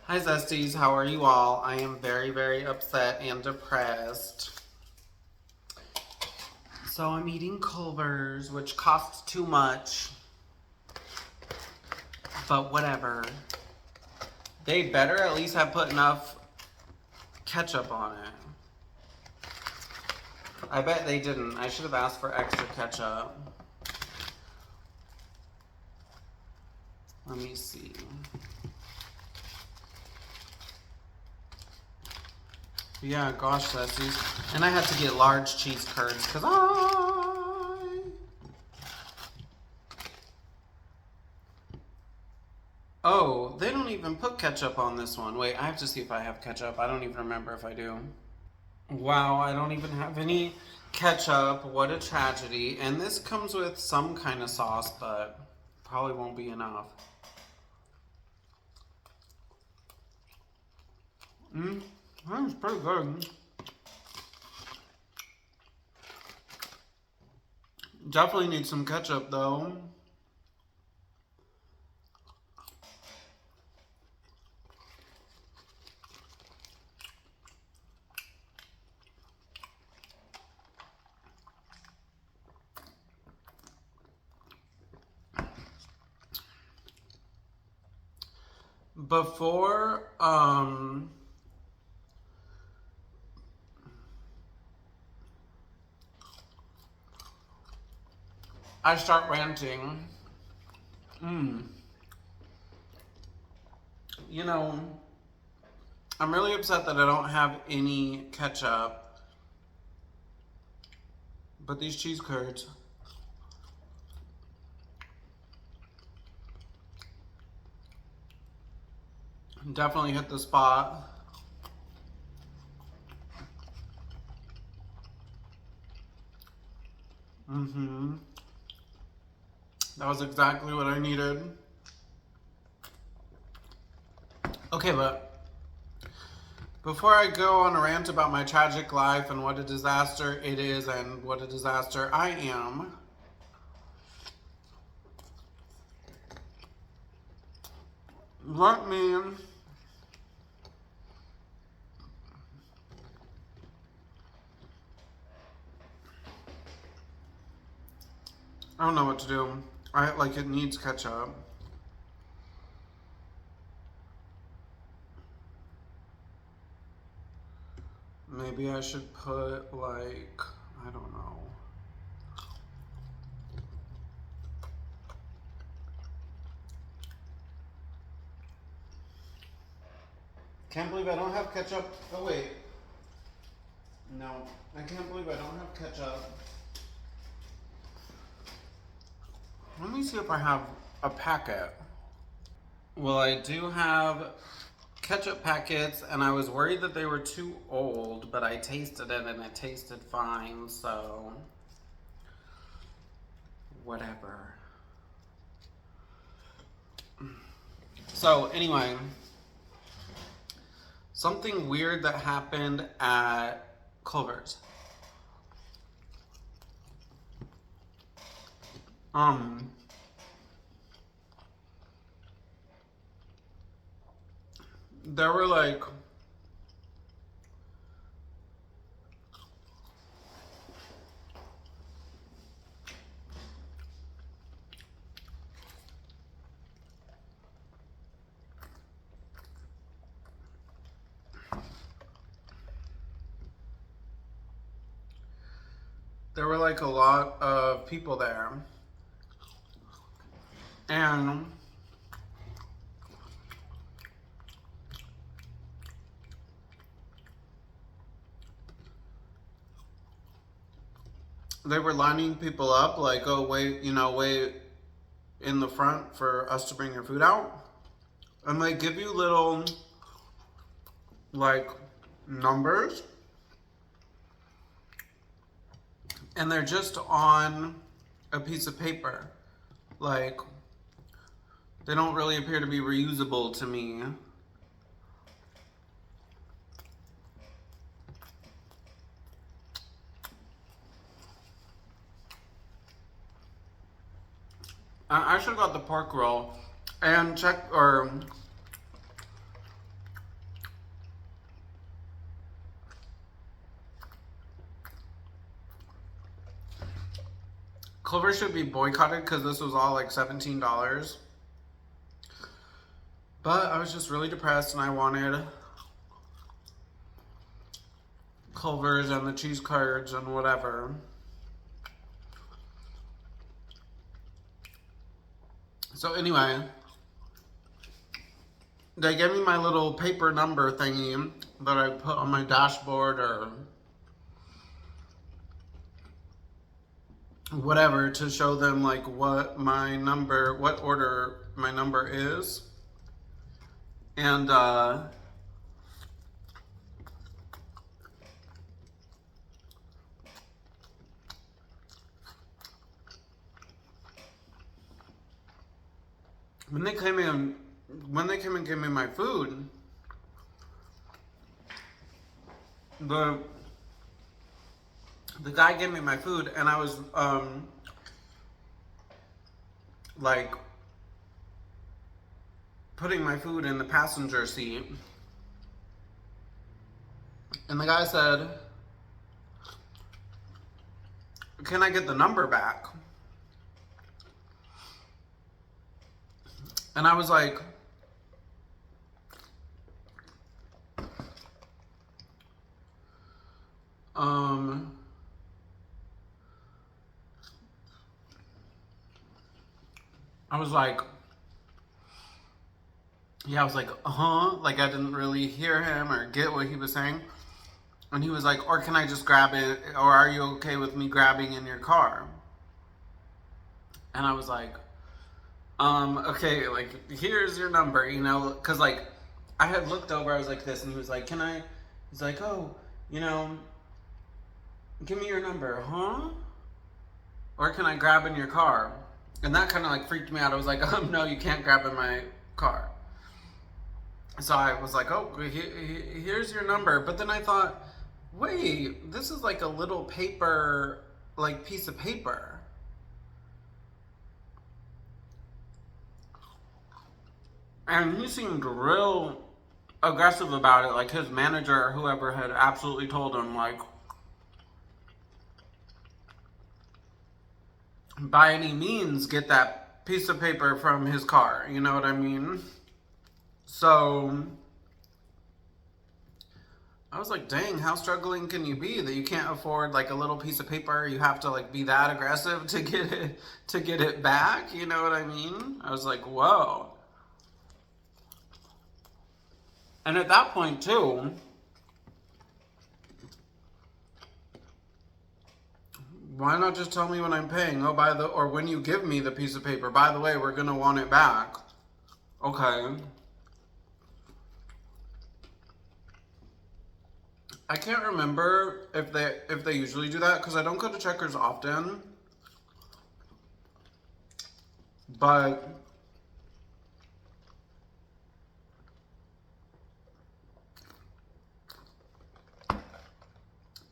Hi Zesties, how are you all? I am very, very upset and depressed. So I'm eating Culver's, which costs too much. But whatever. They better at least have put enough ketchup on it. I bet they didn't. I should have asked for extra ketchup. Let me see. Yeah, gosh, Zesties. And I had to get large cheese curds because Oh, they don't even put ketchup on this one. Wait, I have to see if I have ketchup. I don't even remember if I do. Wow, I don't even have any ketchup. What a tragedy. And this comes with some kind of sauce, but probably won't be enough. That's pretty good. Definitely need some ketchup though. Before, I start ranting. You know, I'm really upset that I don't have any ketchup. But these cheese curds definitely hit the spot. That was exactly what I needed. Okay, but before I go on a rant about my tragic life and what a disaster it is and what a disaster I am, let me I don't know what to do. It needs ketchup. Maybe I should put I don't know. Can't believe I don't have ketchup. Oh wait. No, I can't believe I don't have ketchup. Let me see if I have a packet. Well, I do have ketchup packets, and I was worried that they were too old, but I tasted it and it tasted fine, so whatever. So anyway, something weird that happened at Culver's. There were a lot of people there, and they were lining people up like, oh wait, wait in the front for us to bring your food out. And they give you little numbers, and they're just on a piece of paper. Like, they don't really appear to be reusable to me. I should have got the pork roll and check, or Culver should be boycotted because this was all like $17. But I was just really depressed and I wanted Culver's and the cheese curds and whatever. So anyway, they gave me my little paper number thingy that I put on my dashboard or whatever to show them like what order my number is. And when they came and gave me my food, the guy gave me my food and I was like putting my food in the passenger seat, and the guy said, "Can I get the number back?" And I was like, like I didn't really hear him or get what he was saying. And he was like, "Or can I just grab it, or are you okay with me grabbing in your car?" And I was like, okay, like, here's your number, you know, because, like, I had looked over, I was like this, and he was like, he's like, "Oh, you know, give me your number," huh? "Or can I grab in your car?" And that kind of, like, freaked me out. I was like, no, you can't grab in my car. So I was like, "Oh, here's your number." But then I thought, wait, this is like a little paper, like, piece of paper. And he seemed real aggressive about it. Like his manager or whoever had absolutely told him, like, by any means, get that piece of paper from his car. You know what I mean? So I was like, dang, how struggling can you be that you can't afford like a little piece of paper? You have to like be that aggressive to get it back. You know what I mean? I was like, whoa. And at that point too, why not just tell me when I'm paying? Oh, or when you give me the piece of paper, by the way, we're gonna want it back. Okay. I can't remember if they usually do that because I don't go to Checkers often. But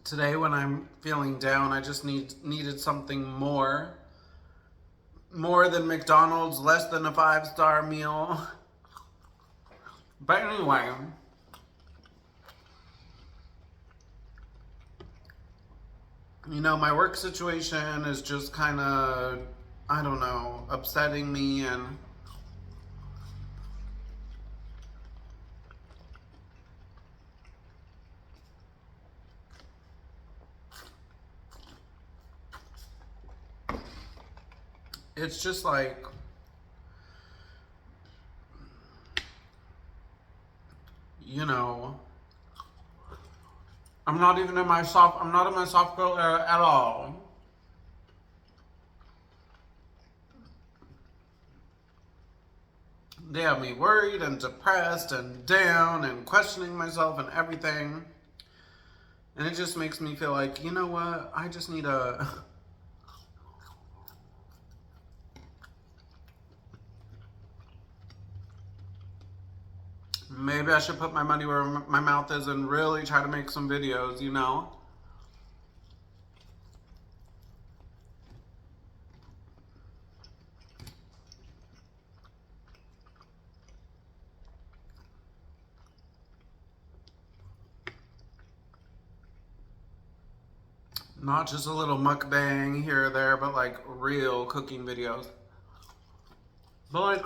today when I'm feeling down, I just needed something more than McDonald's, less than a 5-star meal. But anyway, you know, my work situation is just kind of, I don't know, upsetting me, and it's just like, you know, I'm not in my soft girl era at all. They have me worried and depressed and down and questioning myself and everything. And it just makes me feel like, you know what? I just need maybe I should put my money where my mouth is and really try to make some videos, you know? Not just a little mukbang here or there, but like real cooking videos. But like,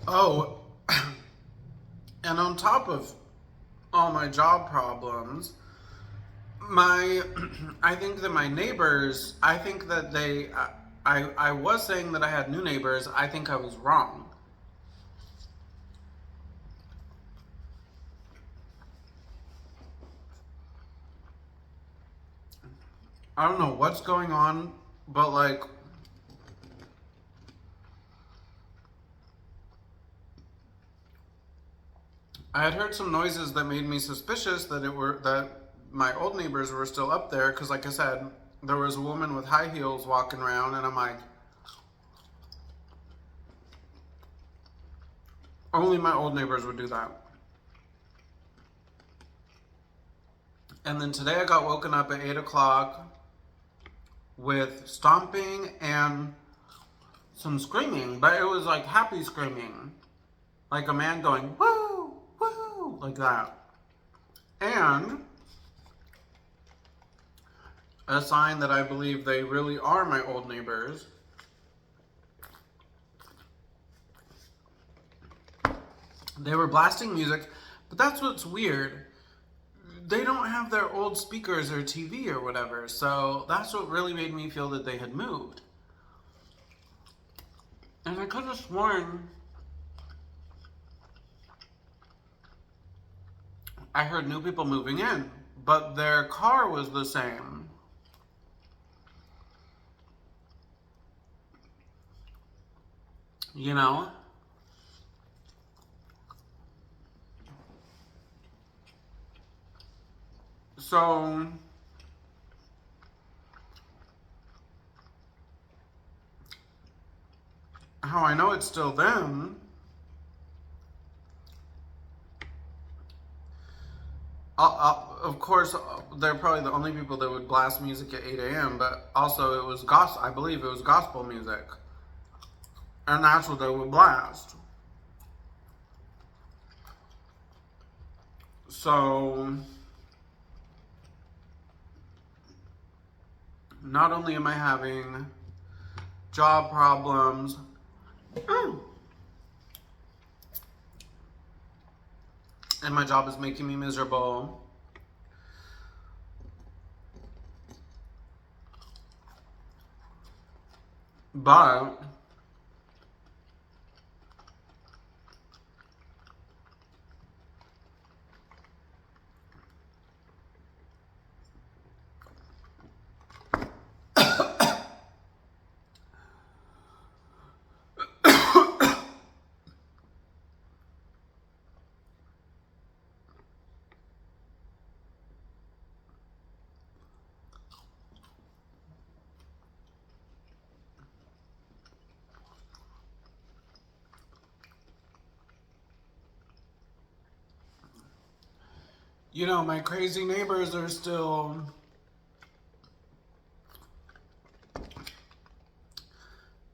oh, and on top of all my job problems, my I think that my neighbors, I think that I was saying that I had new neighbors. I think I was wrong. I don't know what's going on, but like I had heard some noises that made me suspicious that my old neighbors were still up there, because like I said, there was a woman with high heels walking around, and I'm like, only my old neighbors would do that. And then today I got woken up at 8 o'clock with stomping and some screaming, but it was like happy screaming. Like a man going, woo, woo, like that. And a sign that I believe they really are my old neighbors. They were blasting music, but that's what's weird. They don't have their old speakers or TV or whatever, so that's what really made me feel that they had moved. And I could have sworn I heard new people moving in, but their car was the same. You know? So, how I know it's still them, of course, they're probably the only people that would blast music at 8 a.m., but also it was gospel, I believe it was gospel music. And that's what they would blast. So, not only am I having job problems, and my job is making me miserable, but you know, my crazy neighbors are still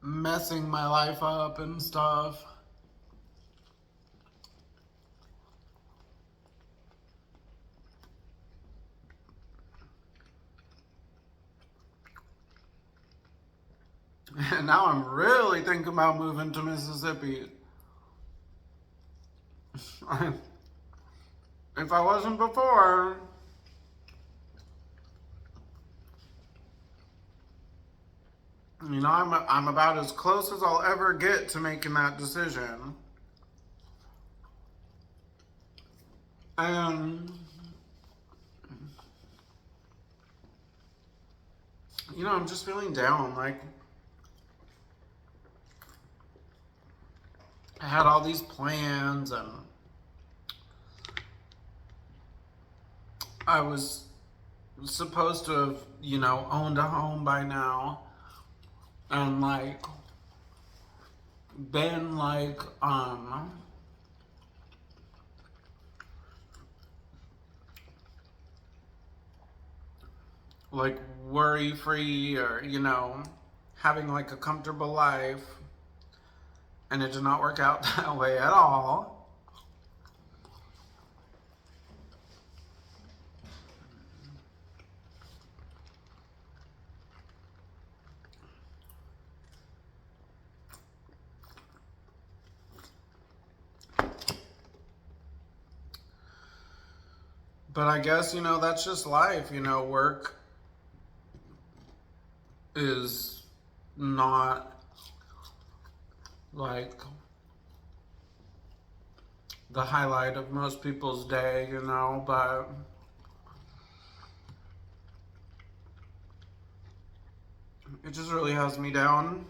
messing my life up and stuff. And now I'm really thinking about moving to Mississippi. If I wasn't before, you know, I'm about as close as I'll ever get to making that decision. And, you know, I'm just feeling down. Like, I had all these plans, and I was supposed to have, you know, owned a home by now. And, like, been, like worry free, or, you know, having like a comfortable life. And it did not work out that way at all. But I guess, that's just life. Work is not like the highlight of most people's day, but it just really has me down.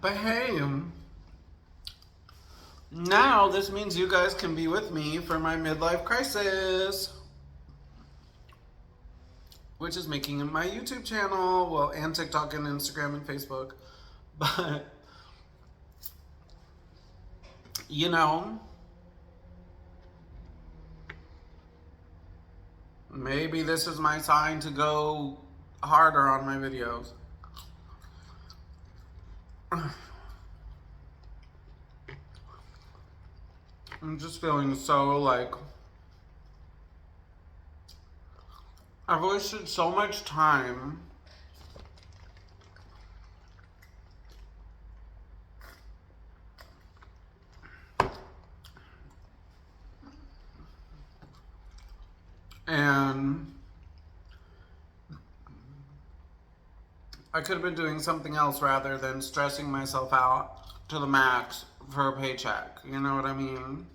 But hey, now this means you guys can be with me for my midlife crisis, which is making my YouTube channel, well, and TikTok and Instagram and Facebook. But, maybe this is my sign to go harder on my videos. I'm just feeling so like I've wasted so much time and I could have been doing something else rather than stressing myself out to the max for a paycheck. You know what I mean?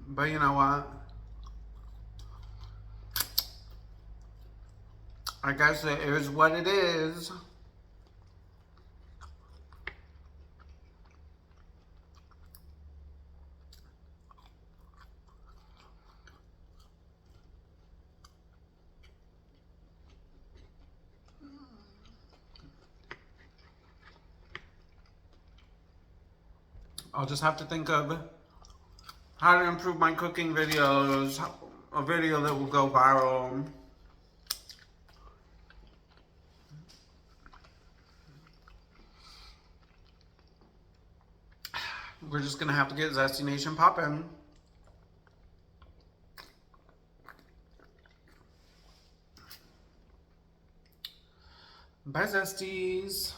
But you know what? I guess it is what it is. I'll just have to think of how to improve my cooking videos, a video that will go viral. We're just gonna have to get Zesty Nation poppin'. Bye, Zesties.